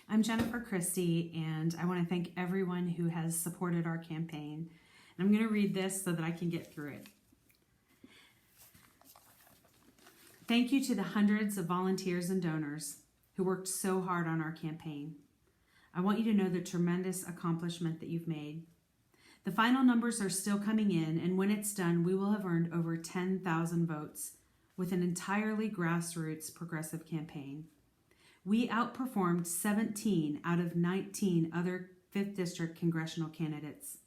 I'm Jennifer Christie, and I want to thank everyone who has supported our campaign. And I'm going to read this so that I can get through it. Thank you to the hundreds of volunteers and donors who worked so hard on our campaign. I want you to know the tremendous accomplishment that you've made. The final numbers are still coming in, and when it's done, we will have earned over 10,000 votes with an entirely grassroots progressive campaign. We outperformed 17 out of 19 other 5th District congressional candidates.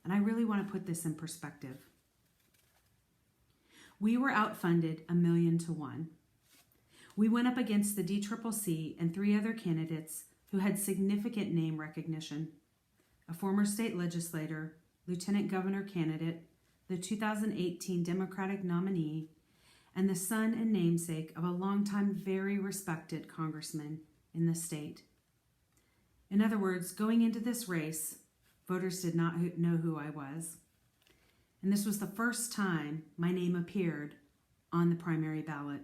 And I really want to put this in perspective. We were outfunded 1,000,000 to 1. We went up against the DCCC and 3 other candidates who had significant name recognition: a former state legislator, lieutenant governor candidate, the 2018 Democratic nominee, and the son and namesake of a longtime very respected congressman in the state. In other words, going into this race, voters did not know who I was. And this was the first time my name appeared on the primary ballot.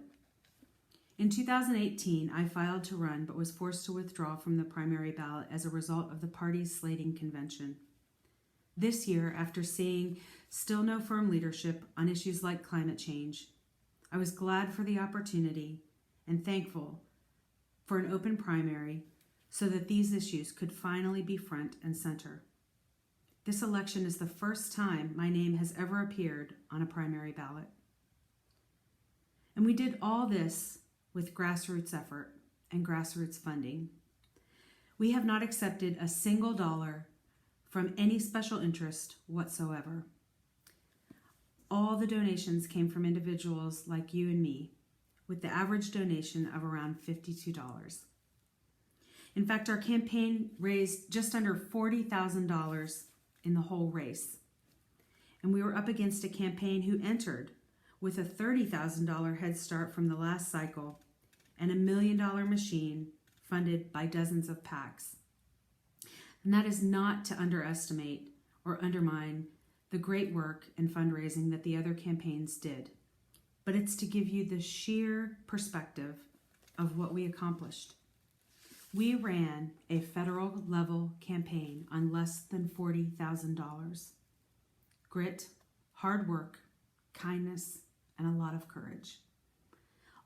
In 2018, I filed to run but was forced to withdraw from the primary ballot as a result of the party's slating convention. This year, after seeing still no firm leadership on issues like climate change, I was glad for the opportunity and thankful for an open primary so that these issues could finally be front and center. This election is the first time my name has ever appeared on a primary ballot. And we did all this with grassroots effort and grassroots funding. We have not accepted a single dollar from any special interest whatsoever. All the donations came from individuals like you and me, with the average donation of around $52. In fact, our campaign raised just under $40,000 in the whole race. And we were up against a campaign who entered with a $30,000 head start from the last cycle and a $1 million machine funded by dozens of PACs. And that is not to underestimate or undermine the great work and fundraising that the other campaigns did, but it's to give you the sheer perspective of what we accomplished. We ran a federal level campaign on less than $40,000. Grit, hard work, kindness, and a lot of courage.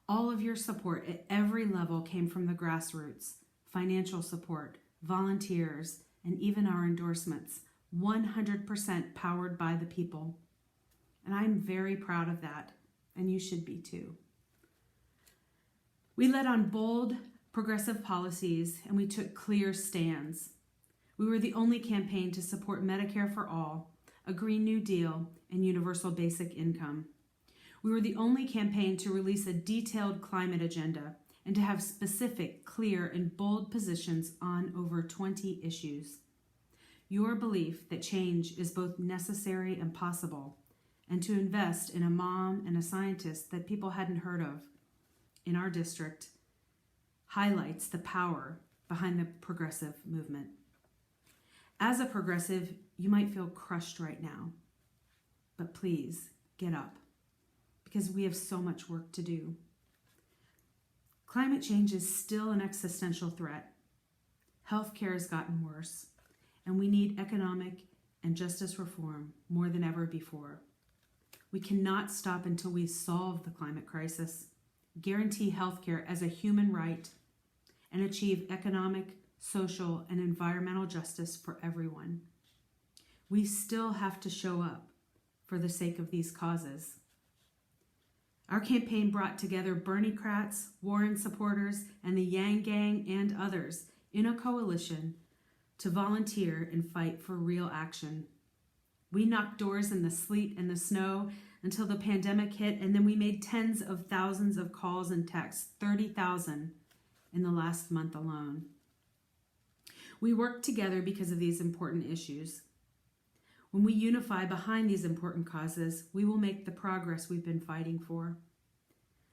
All of your support at every level came from the grassroots: financial support, volunteers, and even our endorsements, 100% powered by the people. And I'm very proud of that, and you should be too. We led on bold, progressive policies, and we took clear stands. We were the only campaign to support Medicare for all, a Green New Deal, and universal basic income. We were the only campaign to release a detailed climate agenda and to have specific, clear, and bold positions on over 20 issues. Your belief that change is both necessary and possible, and to invest in a mom and a scientist that people hadn't heard of in our district, highlights the power behind the progressive movement. As a progressive, you might feel crushed right now, but please get up, because we have so much work to do. Climate change is still an existential threat. Healthcare has gotten worse, and we need economic and justice reform more than ever before. We cannot stop until we solve the climate crisis, guarantee healthcare as a human right, and achieve economic, social, and environmental justice for everyone. We still have to show up for the sake of these causes. Our campaign brought together Berniecrats, Warren supporters, and the Yang Gang and others in a coalition to volunteer and fight for real action. We knocked doors in the sleet and the snow until the pandemic hit, and then we made tens of thousands of calls and texts, 30,000 in the last month alone. We worked together because of these important issues. When we unify behind these important causes, we will make the progress we've been fighting for.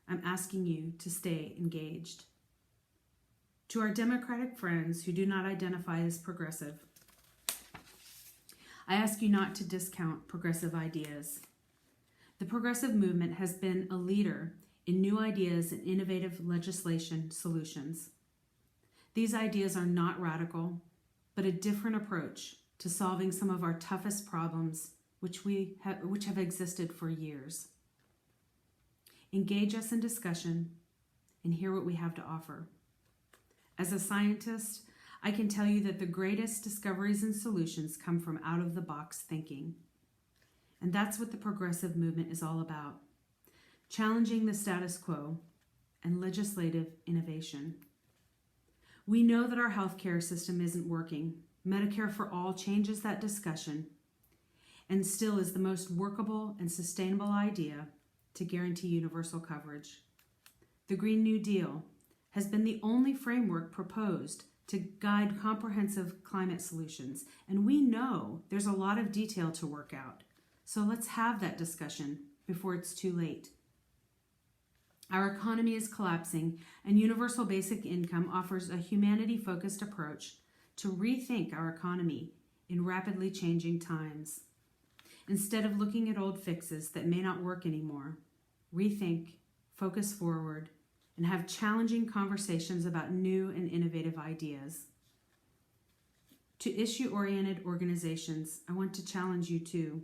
I'm asking you to stay engaged. To our Democratic friends who do not identify as progressive, I ask you not to discount progressive ideas. The progressive movement has been a leader in new ideas and innovative legislation solutions. These ideas are not radical, but a different approach to solving some of our toughest problems, which have existed for years. Engage us in discussion and hear what we have to offer. As a scientist, I can tell you that the greatest discoveries and solutions come from out-of-the-box thinking. And that's what the progressive movement is all about. Challenging the status quo and legislative innovation. We know that our healthcare system isn't working. Medicare for All changes that discussion and still is the most workable and sustainable idea to guarantee universal coverage. The Green New Deal has been the only framework proposed to guide comprehensive climate solutions, and we know there's a lot of detail to work out. So let's have that discussion before it's too late. Our economy is collapsing, and universal basic income offers a humanity-focused approach to rethink our economy in rapidly changing times. Instead of looking at old fixes that may not work anymore, rethink, focus forward, and have challenging conversations about new and innovative ideas. To issue-oriented organizations, I want to challenge you too.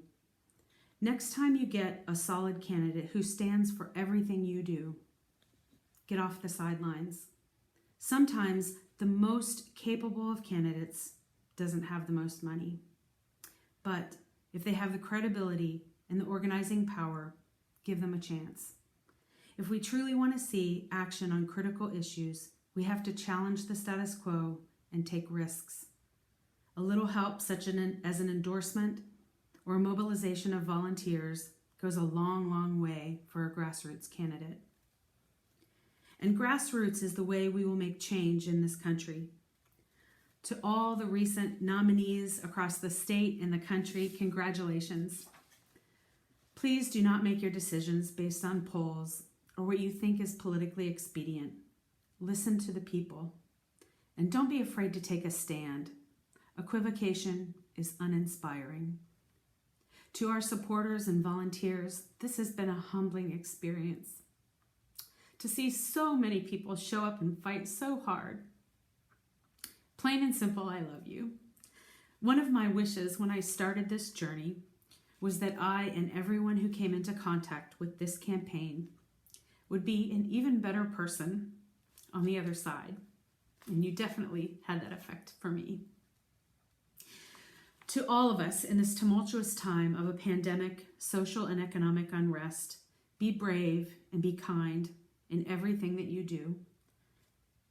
Next time you get a solid candidate who stands for everything you do, get off the sidelines. Sometimes the most capable of candidates doesn't have the most money. But if they have the credibility and the organizing power, give them a chance. If we truly want to see action on critical issues, we have to challenge the status quo and take risks. A little help, such as an endorsement or a mobilization of volunteers, goes a long, long way for a grassroots candidate. And grassroots is the way we will make change in this country. To all the recent nominees across the state and the country, congratulations. Please do not make your decisions based on polls or what you think is politically expedient. Listen to the people. And don't be afraid to take a stand. Equivocation is uninspiring. To our supporters and volunteers, this has been a humbling experience. To see so many people show up and fight so hard. Plain and simple, I love you. One of my wishes when I started this journey was that I and everyone who came into contact with this campaign would be an even better person on the other side. And you definitely had that effect for me. To all of us in this tumultuous time of a pandemic, social and economic unrest, be brave and be kind in everything that you do.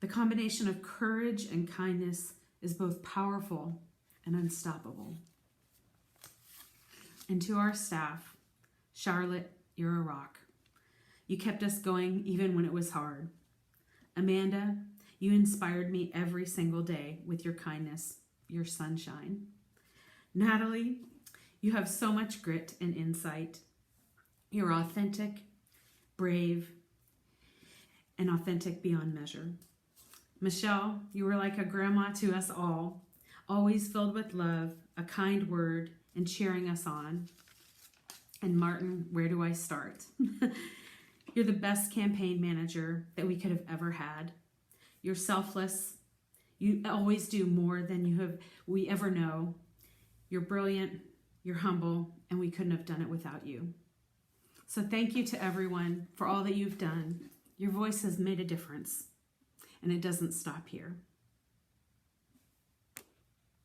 The combination of courage and kindness is both powerful and unstoppable. And to our staff, Charlotte, you're a rock. You kept us going even when it was hard. Amanda, you inspired me every single day with your kindness, your sunshine. Natalie, you have so much grit and insight. You're authentic, brave, and authentic beyond measure. Michelle, you were like a grandma to us all, always filled with love, a kind word, and cheering us on. And Martin, where do I start? You're the best campaign manager that we could have ever had. You're selfless. You always do more than we ever know. You're brilliant, you're humble, and we couldn't have done it without you. So thank you to everyone for all that you've done. Your voice has made a difference, and it doesn't stop here.